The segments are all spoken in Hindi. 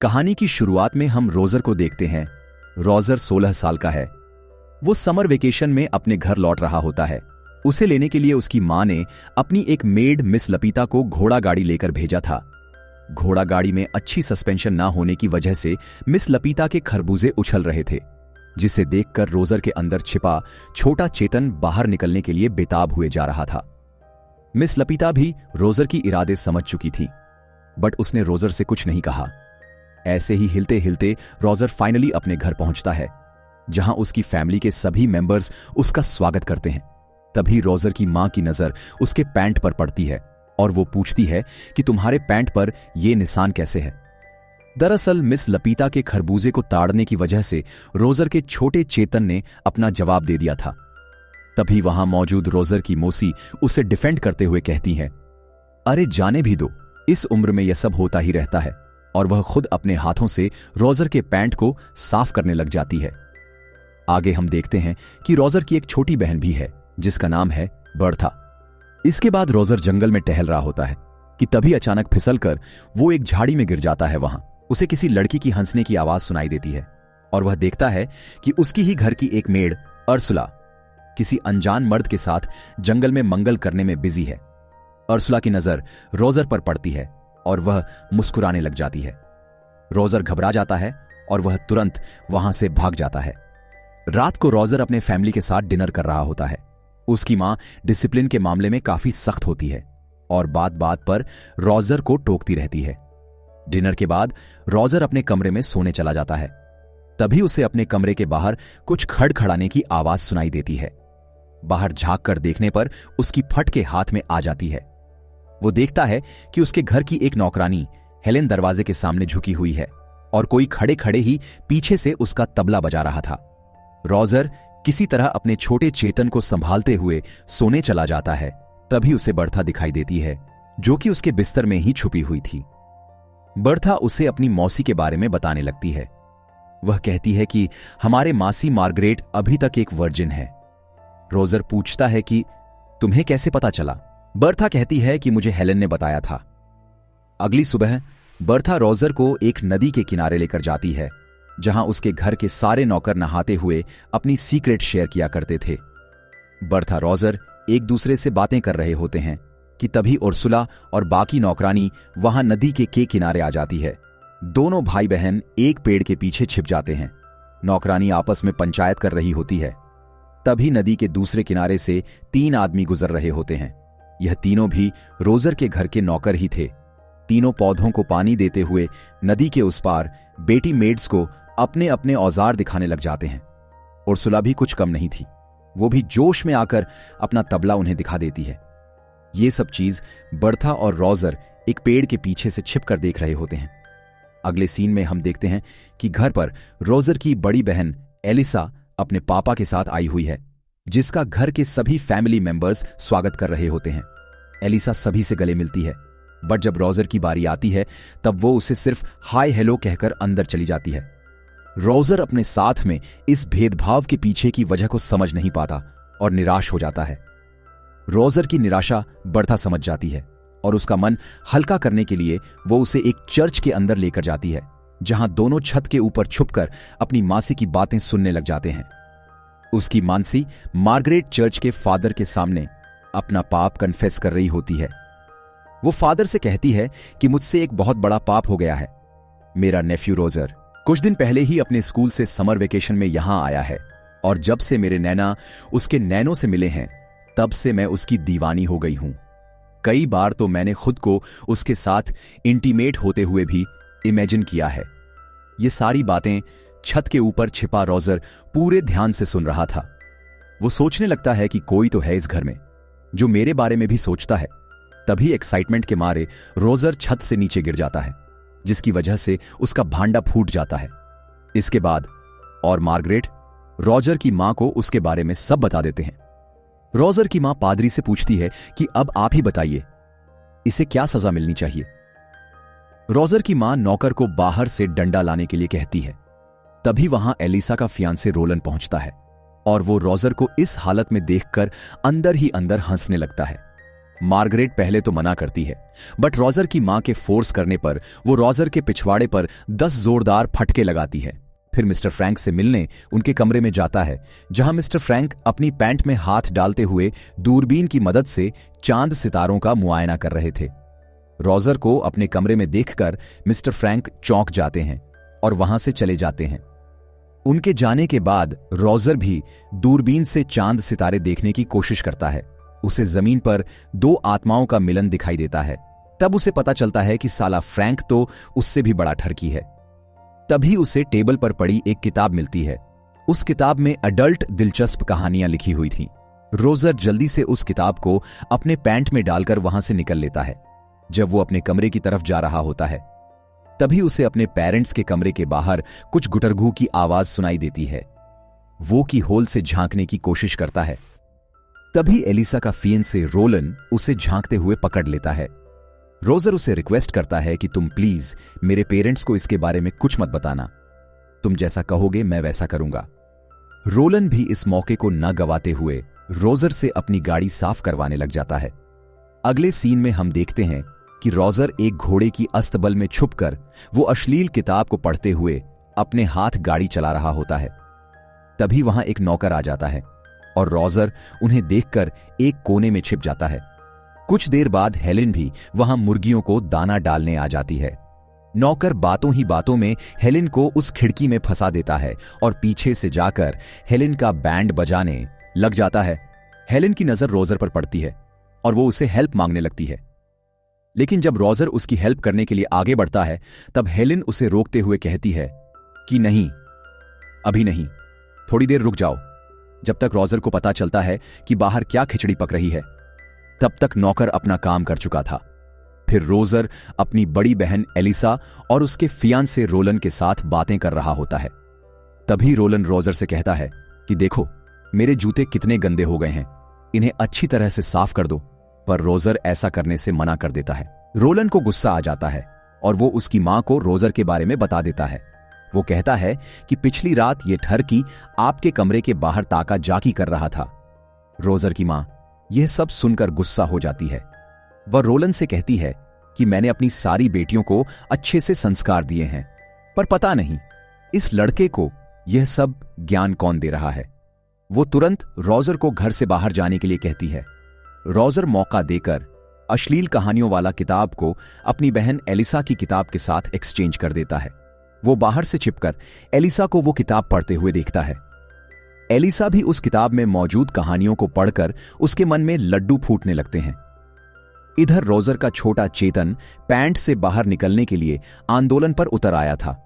कहानी की शुरुआत में हम रोजर को देखते हैं। रोजर 16 साल का है। वो समर वेकेशन में अपने घर लौट रहा होता है। उसे लेने के लिए उसकी मां ने अपनी एक मेड मिस लपीता को घोड़ा गाड़ी लेकर भेजा था। घोड़ा गाड़ी में अच्छी सस्पेंशन ना होने की वजह से मिस लपीता के खरबूजे उछल रहे थे, जिसे देखकर रोजर के अंदर छिपा छोटा चेतन बाहर निकलने के लिए बेताब हुए जा रहा था। मिस लपीता भी रोजर की इरादे समझ चुकी थी, बट उसने रोजर से कुछ नहीं कहा। ऐसे ही हिलते हिलते रोजर फाइनली अपने घर पहुंचता है, जहां उसकी फैमिली के सभी मेंबर्स उसका स्वागत करते हैं। तभी रोजर की मां की नजर उसके पैंट पर पड़ती है और वो पूछती है कि तुम्हारे पैंट पर ये निशान कैसे है। दरअसल मिस लपीता के खरबूजे को ताड़ने की वजह से रोजर के छोटे चेतन ने अपना जवाब दे दिया था। तभी वहां मौजूद रोजर की मौसी उसे डिफेंड करते हुए कहती हैं, अरे जाने भी दो, इस उम्र में यह सब होता ही रहता है। और वह खुद अपने हाथों से रोजर के पैंट को साफ करने लग जाती है। आगे हम देखते हैं कि रोजर की एक छोटी बहन भी है, जिसका नाम है बर्था। इसके बाद रोजर जंगल में टहल रहा होता है कि तभी अचानक फिसलकर वो एक झाड़ी में गिर जाता है। वहां उसे किसी लड़की की हंसने की आवाज सुनाई देती है और वह देखता है कि उसकी ही घर की एक मेड अर्सुला किसी अनजान मर्द के साथ जंगल में मंगल करने में बिजी है। अर्सुला की नजर रोजर पर पड़ती है और वह मुस्कुराने लग जाती है। रोजर घबरा जाता है और वह तुरंत वहां से भाग जाता है। रात को रोजर अपने फैमिली के साथ डिनर कर रहा होता है। उसकी मां डिसिप्लिन के मामले में काफी सख्त होती है और बात बात पर रोजर को टोकती रहती है। डिनर के बाद रोजर अपने कमरे में सोने चला जाता है। तभी उसे अपने कमरे के बाहर कुछ खड़खड़ाने की आवाज सुनाई देती है। बाहर झांक कर देखने पर उसकी फट के हाथ में आ जाती है। वो देखता है कि उसके घर की एक नौकरानी हेलेन दरवाजे के सामने झुकी हुई है और कोई खड़े खड़े ही पीछे से उसका तबला बजा रहा था। रोजर किसी तरह अपने छोटे चेतन को संभालते हुए सोने चला जाता है। तभी उसे बर्था दिखाई देती है, जो कि उसके बिस्तर में ही छुपी हुई थी। बर्था उसे अपनी मौसी के बारे में बताने लगती है। वह कहती है कि हमारे मासी मार्गरेट अभी तक एक वर्जिन है। रोजर पूछता है कि तुम्हें कैसे पता चला? बर्था कहती है कि मुझे हेलेन ने बताया था। अगली सुबह बर्था रोजर को एक नदी के किनारे लेकर जाती है, जहां उसके घर के सारे नौकर नहाते हुए अपनी सीक्रेट शेयर किया करते थे। बर्था रोजर एक दूसरे से बातें कर रहे होते हैं कि तभी उर्सुला और बाकी नौकरानी वहां नदी के किनारे आ जाती है। दोनों भाई बहन एक पेड़ के पीछे छिप जाते हैं। नौकरानी आपस में पंचायत कर रही होती है। तभी नदी के दूसरे किनारे से 3 आदमी गुजर रहे होते हैं। यह तीनों भी रोजर के घर के नौकर ही थे। तीनों पौधों को पानी देते हुए नदी के उस पार बेटी मेड्स को अपने अपने औजार दिखाने लग जाते हैं। उर्सुला भी कुछ कम नहीं थी। वो भी जोश में आकर अपना तबला उन्हें दिखा देती है। ये सब चीज बर्था और रोजर एक पेड़ के पीछे से छिपकर देख रहे होते हैं। अगले सीन में हम देखते हैं कि घर पर रोजर की बड़ी बहन एलिसा अपने पापा के साथ आई हुई है, जिसका घर के सभी फैमिली मेंबर्स स्वागत कर रहे होते हैं। एलिसा सभी से गले मिलती है, बट जब रोजर की बारी आती है तब वो उसे सिर्फ हाय हेलो कहकर अंदर चली जाती है। रोजर अपने साथ में इस भेदभाव के पीछे की वजह को समझ नहीं पाता और निराश हो जाता है। रोजर की निराशा बर्था समझ जाती है और उसका मन हल्का करने के लिए वो उसे एक चर्च के अंदर लेकर जाती है, जहां दोनों छत के ऊपर छुपकर अपनी मासी की बातें सुनने लग जाते हैं। उसकी मानसी मार्गरेट चर्च के फादर के सामने अपना पाप कन्फेस कर रही होती है। वो फादर से कहती है कि मुझसे एक बहुत बड़ा पाप हो गया है। मेरा नेफ्यू रोजर कुछ दिन पहले ही अपने स्कूल से समर वेकेशन में यहां आया है और जब से मेरे नैना उसके नैनों से मिले हैं, तब से मैं उसकी दीवानी हो गई हूं। कई बार तो मैंने खुद को उसके साथ इंटीमेट होते हुए भी इमेजिन किया है। ये सारी बातें छत के ऊपर छिपा रोजर पूरे ध्यान से सुन रहा था। वो सोचने लगता है कि कोई तो है इस घर में जो मेरे बारे में भी सोचता है। तभी एक्साइटमेंट के मारे रोजर छत से नीचे गिर जाता है, जिसकी वजह से उसका भांडा फूट जाता है। इसके बाद और मार्गरेट रोजर की मां को उसके बारे में सब बता देते हैं। रोजर की मां पादरी से पूछती है कि अब आप ही बताइए, इसे क्या सजा मिलनी चाहिए। रोजर की मां नौकर को बाहर से डंडा लाने के लिए कहती है। तभी वहां एलिसा का फियांसे रोलन पहुंचता है और वो रोजर को इस हालत में देखकर अंदर ही अंदर हंसने लगता है। मार्गरेट पहले तो मना करती है, बट रोजर की मां के फोर्स करने पर वो रोजर के पिछवाड़े पर 10 जोरदार फटके लगाती है। फिर मिस्टर फ्रैंक से मिलने उनके कमरे में जाता है, जहां मिस्टर फ्रैंक अपनी पैंट में हाथ डालते हुए दूरबीन की मदद से चांद सितारों का मुआयना कर रहे थे। रोजर को अपने कमरे में देखकर मिस्टर फ्रैंक चौंक जाते हैं और वहां से चले जाते हैं। उनके जाने के बाद रोजर भी दूरबीन से चांद सितारे देखने की कोशिश करता है। उसे जमीन पर 2 आत्माओं का मिलन दिखाई देता है। तब उसे पता चलता है कि साला फ्रैंक तो उससे भी बड़ा ठरकी है। तभी उसे टेबल पर पड़ी एक किताब मिलती है। उस किताब में अडल्ट दिलचस्प कहानियां लिखी हुई थीं। रोजर जल्दी से उस किताब को अपने पैंट में डालकर वहां से निकल लेता है। जब वो अपने कमरे की तरफ जा रहा होता है, तभी उसे अपने पेरेंट्स के कमरे के बाहर कुछ गुटरगू की आवाज सुनाई देती है। वो की होल से झांकने की कोशिश करता है। तभी एलिसा का फियेंसे रोलन उसे झांकते हुए पकड़ लेता है। रोजर उसे रिक्वेस्ट करता है कि तुम प्लीज मेरे पेरेंट्स को इसके बारे में कुछ मत बताना। तुम जैसा कहोगे मैं वैसा करूंगा। रोलन भी इस मौके को न गवाते हुए रोजर से अपनी गाड़ी साफ करवाने लग जाता है। अगले सीन में हम देखते हैं कि रोजर एक घोड़े की अस्तबल में छुपकर वो अश्लील किताब को पढ़ते हुए अपने हाथ गाड़ी चला रहा होता है। तभी वहां एक नौकर आ जाता है और रोजर उन्हें देखकर एक कोने में छिप जाता है। कुछ देर बाद हेलेन भी वहां मुर्गियों को दाना डालने आ जाती है। नौकर बातों ही बातों में हेलेन को उस खिड़की में फंसा देता है और पीछे से जाकर हेलेन का बैंड बजाने लग जाता है। हेलेन की नजर रोजर पर पड़ती है और वो उसे हेल्प मांगने लगती है। लेकिन जब रोजर उसकी हेल्प करने के लिए आगे बढ़ता है, तब हेलेन उसे रोकते हुए कहती है कि नहीं, अभी नहीं, थोड़ी देर रुक जाओ। जब तक रोजर को पता चलता है कि बाहर क्या खिचड़ी पक रही है, तब तक नौकर अपना काम कर चुका था। फिर रोजर अपनी बड़ी बहन एलिसा और उसके फियांसे रोलन के साथ बातें कर रहा होता है। तभी रोलन रोजर से कहता है कि देखो, मेरे जूते कितने गंदे हो गए हैं, इन्हें अच्छी तरह से साफ कर दो। पर रोजर ऐसा करने से मना कर देता है। रोलन को गुस्सा आ जाता है और वो उसकी मां को रोजर के बारे में बता देता है। वो कहता है कि पिछली रात ये ठरकी आपके कमरे के बाहर ताका जाकी कर रहा था। रोजर की मां यह सब सुनकर गुस्सा हो जाती है। वह रोलन से कहती है कि मैंने अपनी सारी बेटियों को अच्छे से संस्कार दिए हैं, पर पता नहीं इस लड़के को यह सब ज्ञान कौन दे रहा है। वो तुरंत रोजर को घर से बाहर जाने के लिए कहती है। रोजर मौका देकर अश्लील कहानियों वाला किताब को अपनी बहन एलिसा की किताब के साथ एक्सचेंज कर देता है। वो बाहर से छिपकर एलिसा को वो किताब पढ़ते हुए देखता है। एलिसा भी उस किताब में मौजूद कहानियों को पढ़कर उसके मन में लड्डू फूटने लगते हैं। इधर रोजर का छोटा चेतन पैंट से बाहर निकलने के लिए आंदोलन पर उतर आया था।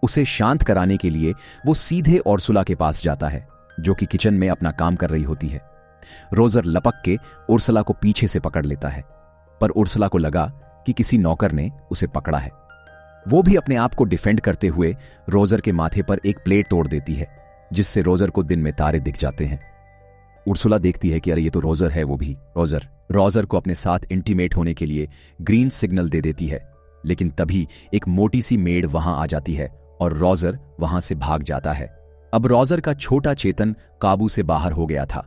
उसे शांत कराने के लिए वो सीधे उर्सुला के पास जाता है, जो कि किचन में अपना काम कर रही होती है। रोजर लपक के उर्सुला को पीछे से पकड़ लेता है, पर उर्सुला को लगा कि किसी नौकर ने उसे पकड़ा है। वो भी अपने आप को डिफेंड करते हुए रोजर के माथे पर एक प्लेट तोड़ देती है, जिससे रोजर को दिन में तारे दिख जाते हैं। उर्सुला देखती है कि अरे ये तो रोजर है। वो भी रोजर को अपने साथ इंटीमेट होने के लिए ग्रीन सिग्नल दे देती है। लेकिन तभी एक मोटी सी मेड वहां आ जाती है और रोजर वहां से भाग जाता है। अब रोजर का छोटा चेतन काबू से बाहर हो गया था।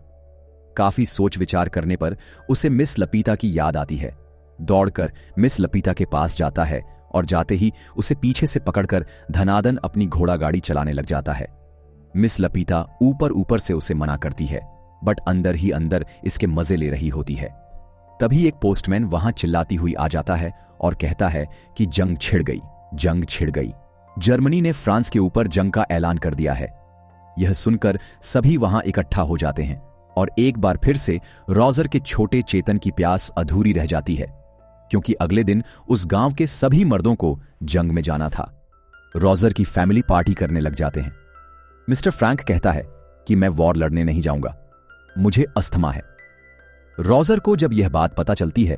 काफी सोच विचार करने पर उसे मिस लपीता की याद आती है। दौड़कर मिस लपीता के पास जाता है और जाते ही उसे पीछे से पकड़कर धनादन अपनी घोड़ा गाड़ी चलाने लग जाता है। मिस लपीता ऊपर ऊपर से उसे मना करती है, बट अंदर ही अंदर इसके मजे ले रही होती है। तभी एक पोस्टमैन वहां चिल्लाती हुई आ जाता है और कहता है कि जंग छिड़ गई। जर्मनी ने फ्रांस के ऊपर जंग का ऐलान कर दिया है। यह सुनकर सभी वहां इकट्ठा हो जाते हैं और एक बार फिर से रोजर के छोटे चेतन की प्यास अधूरी रह जाती है, क्योंकि अगले दिन उस गांव के सभी मर्दों को जंग में जाना था। रोजर की फैमिली पार्टी करने लग जाते हैं। मिस्टर फ्रैंक कहता है कि मैं वॉर लड़ने नहीं जाऊंगा, मुझे अस्थमा है। रोजर को जब यह बात पता चलती है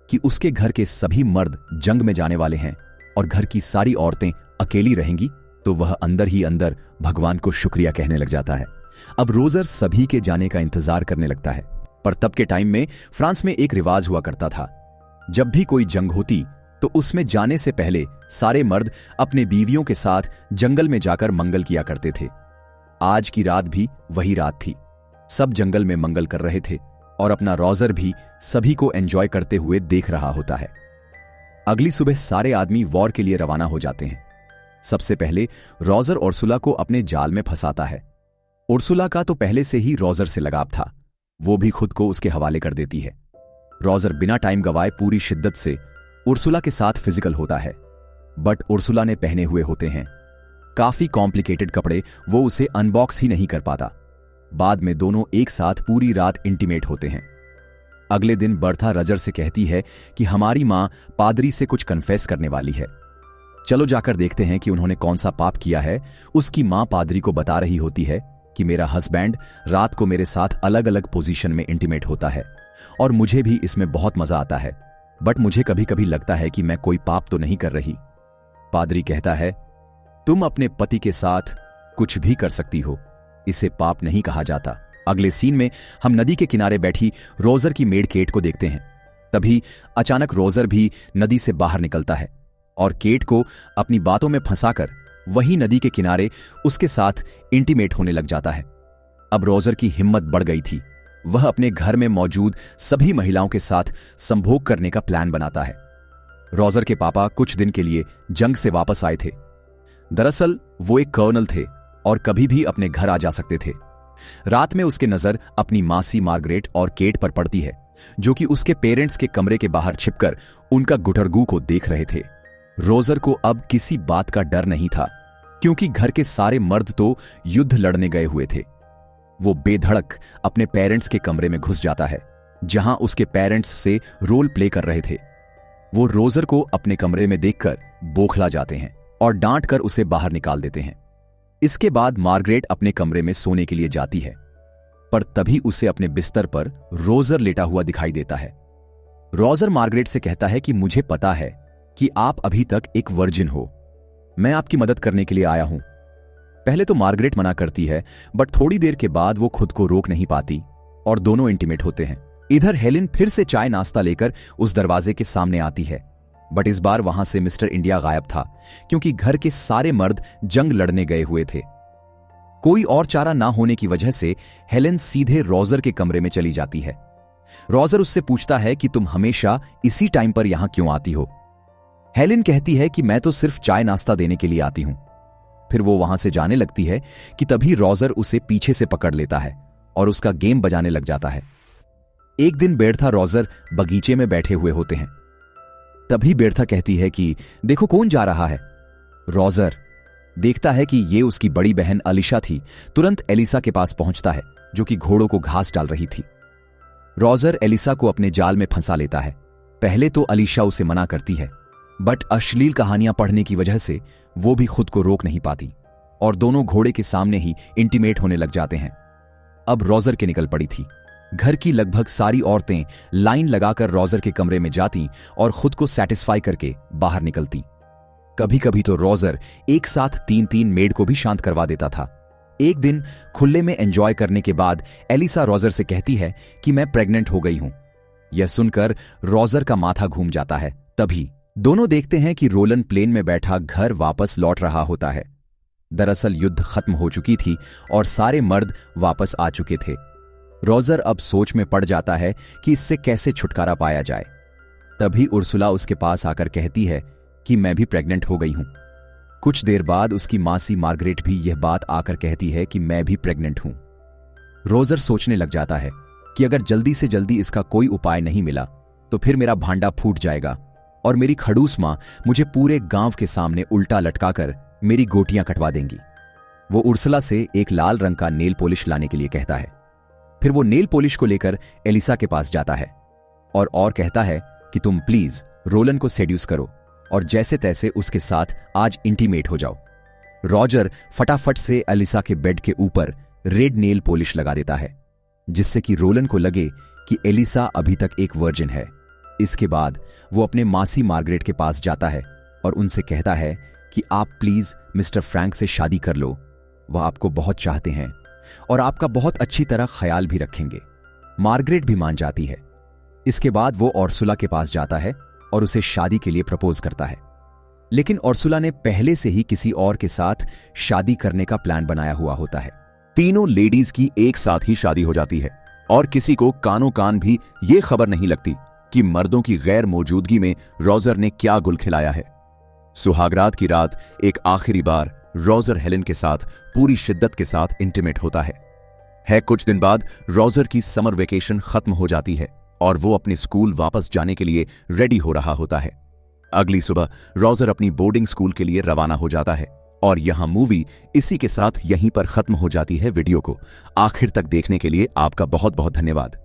कि उसके घर के सभी मर्द जंग में जाने वाले हैं और घर की सारी औरतें अकेली रहेंगी, तो वह अंदर ही अंदर भगवान को शुक्रिया कहने लग जाता है। अब रोजर सभी के जाने का इंतजार करने लगता है। पर तब के टाइम में फ्रांस में एक रिवाज हुआ करता था, जब भी कोई जंग होती तो उसमें जाने से पहले सारे मर्द अपने बीवियों के साथ जंगल में जाकर मंगल किया करते थे। आज की रात भी वही रात थी। सब जंगल में मंगल कर रहे थे और अपना रोजर भी सभी को एंजॉय करते हुए देख रहा होता है। अगली सुबह सारे आदमी वॉर के लिए रवाना हो जाते हैं। सबसे पहले रोजर उर्सुला को अपने जाल में फंसाता है। उर्सुला का तो पहले से ही रोजर से लगाव था, वो भी खुद को उसके हवाले कर देती है। रोजर बिना टाइम गवाए पूरी शिद्दत से उर्सुला के साथ फिजिकल होता है, बट उर्सुला ने पहने हुए होते हैं काफी कॉम्प्लिकेटेड कपड़े, वो उसे अनबॉक्स ही नहीं कर पाता। बाद में दोनों एक साथ पूरी रात इंटीमेट होते हैं। अगले दिन बर्था रजर से कहती है कि हमारी मां पादरी से कुछ कन्फेस करने वाली है, चलो जाकर देखते हैं कि उन्होंने कौन सा पाप किया है। उसकी मां पादरी को बता रही होती है कि मेरा हस्बैंड रात को मेरे साथ अलग अलग पोजीशन में इंटीमेट होता है और मुझे भी इसमें बहुत मजा आता है, बट मुझे कभी कभी लगता है कि मैं कोई पाप तो नहीं कर रही। पादरी कहता है, तुम अपने पति के साथ कुछ भी कर सकती हो, इसे पाप नहीं कहा जाता। अगले सीन में हम नदी के किनारे बैठी रोजर की मेड केट को देखते हैं। तभी अचानक रोजर भी नदी से बाहर निकलता है और केट को अपनी बातों में फंसाकर वही नदी के किनारे उसके साथ इंटीमेट होने लग जाता है। अब रोजर की हिम्मत बढ़ गई थी, वह अपने घर में मौजूद सभी महिलाओं के साथ संभोग करने का प्लान बनाता है। रोजर के पापा कुछ दिन के लिए जंग से वापस आए थे। दरअसल वो एक कर्नल थे और कभी भी अपने घर आ जा सकते थे। रात में उसके नजर अपनी मासी मार्गरेट और केट पर पड़ती है, जो कि उसके पेरेंट्स के कमरे के बाहर छिपकर उनका गुटरगू को देख रहे थे। रोजर को अब किसी बात का डर नहीं था, क्योंकि घर के सारे मर्द तो युद्ध लड़ने गए हुए थे। वो बेधड़क अपने पेरेंट्स के कमरे में घुस जाता है, जहां उसके पेरेंट्स से रोल प्ले कर रहे थे। वो रोजर को अपने कमरे में देखकर बौखला जाते हैं और डांट कर उसे बाहर निकाल देते हैं। इसके बाद मार्गरेट अपने कमरे में सोने के लिए जाती है, पर तभी उसे अपने बिस्तर पर रोजर लेटा हुआ दिखाई देता है। रोजर मार्गरेट से कहता है कि मुझे पता है कि आप अभी तक एक वर्जिन हो, मैं आपकी मदद करने के लिए आया हूं। पहले तो मार्गरेट मना करती है, बट थोड़ी देर के बाद वो खुद को रोक नहीं पाती और दोनों इंटीमेट होते हैं। इधर हेलेन फिर से चाय नाश्ता लेकर उस दरवाजे के सामने आती है, बट इस बार वहां से मिस्टर इंडिया गायब था, क्योंकि घर के सारे मर्द जंग लड़ने गए हुए थे। कोई और चारा ना होने की वजह से हेलेन सीधे रोजर के कमरे में चली जाती है। रोजर उससे पूछता है कि तुम हमेशा इसी टाइम पर यहां क्यों आती हो। हेलेन कहती है कि मैं तो सिर्फ चाय नाश्ता देने के लिए आती हूं। फिर वो वहां से जाने लगती है कि तभी रोजर उसे पीछे से पकड़ लेता है और उसका गेम बजाने लग जाता है। एक दिन बेर्था रोजर बगीचे में बैठे हुए होते हैं। तभी बेर्था कहती है कि देखो कौन जा रहा है। रोजर देखता है कि ये उसकी बड़ी बहन अलीशा थी। तुरंत एलिसा के पास पहुंचता है, जो कि घोड़ों को घास डाल रही थी। रोजर एलिसा को अपने जाल में फंसा लेता है। पहले तो अलीशा उसे मना करती है, बट अश्लील कहानियां पढ़ने की वजह से वो भी खुद को रोक नहीं पाती और दोनों घोड़े के सामने ही इंटीमेट होने लग जाते हैं। अब रोजर के निकल पड़ी थी। घर की लगभग सारी औरतें लाइन लगाकर रोजर के कमरे में जाती और खुद को सेटिस्फाई करके बाहर निकलती। कभी कभी तो रोजर एक साथ 3-3 मेड को भी शांत करवा देता था। एक दिन खुले में एंजॉय करने के बाद एलिसा रोजर से कहती है कि मैं प्रेग्नेंट हो गई हूं। यह सुनकर रोजर का माथा घूम जाता है। तभी दोनों देखते हैं कि रोलन प्लेन में बैठा घर वापस लौट रहा होता है। दरअसल युद्ध खत्म हो चुकी थी और सारे मर्द वापस आ चुके थे। रोजर अब सोच में पड़ जाता है कि इससे कैसे छुटकारा पाया जाए। तभी उर्सुला उसके पास आकर कहती है कि मैं भी प्रेग्नेंट हो गई हूं। कुछ देर बाद उसकी मासी मार्गरेट भी यह बात आकर कहती है कि मैं भी प्रेग्नेंट हूं। रोजर सोचने लग जाता है कि अगर जल्दी से जल्दी इसका कोई उपाय नहीं मिला तो फिर मेरा भांडा फूट जाएगा और मेरी खड़ूस मां मुझे पूरे गांव के सामने उल्टा लटकाकर मेरी गोटियां कटवा देंगी। वो उर्सुला से एक लाल रंग का नेल पॉलिश लाने के लिए कहता है। फिर वो नेल पॉलिश को लेकर एलिसा के पास जाता है और कहता है कि तुम प्लीज रोलन को सेड्यूस करो और जैसे तैसे उसके साथ आज इंटीमेट हो जाओ। रोजर फटाफट से एलिसा के बेड के ऊपर रेड नेल पॉलिश लगा देता है, जिससे कि रोलन को लगे कि एलिसा अभी तक एक वर्जिन है। इसके बाद वो अपने मासी मार्गरेट के पास जाता है और उनसे कहता है कि आप प्लीज मिस्टर फ्रैंक से शादी कर लो, वह आपको बहुत चाहते हैं और आपका बहुत अच्छी तरह ख्याल भी रखेंगे। मार्गरेट भी मान जाती है। इसके बाद वो उर्सुला के पास जाता है और उसे शादी के लिए प्रपोज करता है, लेकिन उर्सुला ने पहले से ही किसी और के साथ शादी करने का प्लान बनाया हुआ होता है। तीनों लेडीज की एक साथ ही शादी हो जाती है और किसी को कानो कान भी ये खबर नहीं लगती कि मर्दों की गैर मौजूदगी में रोजर ने क्या गुल खिलाया है। सुहागरात की रात एक आखिरी बार रोजर हेलेन के साथ पूरी शिद्दत के साथ इंटीमेट होता है। कुछ दिन बाद रोजर की समर वेकेशन खत्म हो जाती है और वो अपने स्कूल वापस जाने के लिए रेडी हो रहा होता है। अगली सुबह रोजर अपनी बोर्डिंग स्कूल के लिए रवाना हो जाता है और यहां मूवी इसी के साथ यहीं पर खत्म हो जाती है। वीडियो को आखिर तक देखने के लिए आपका बहुत बहुत धन्यवाद।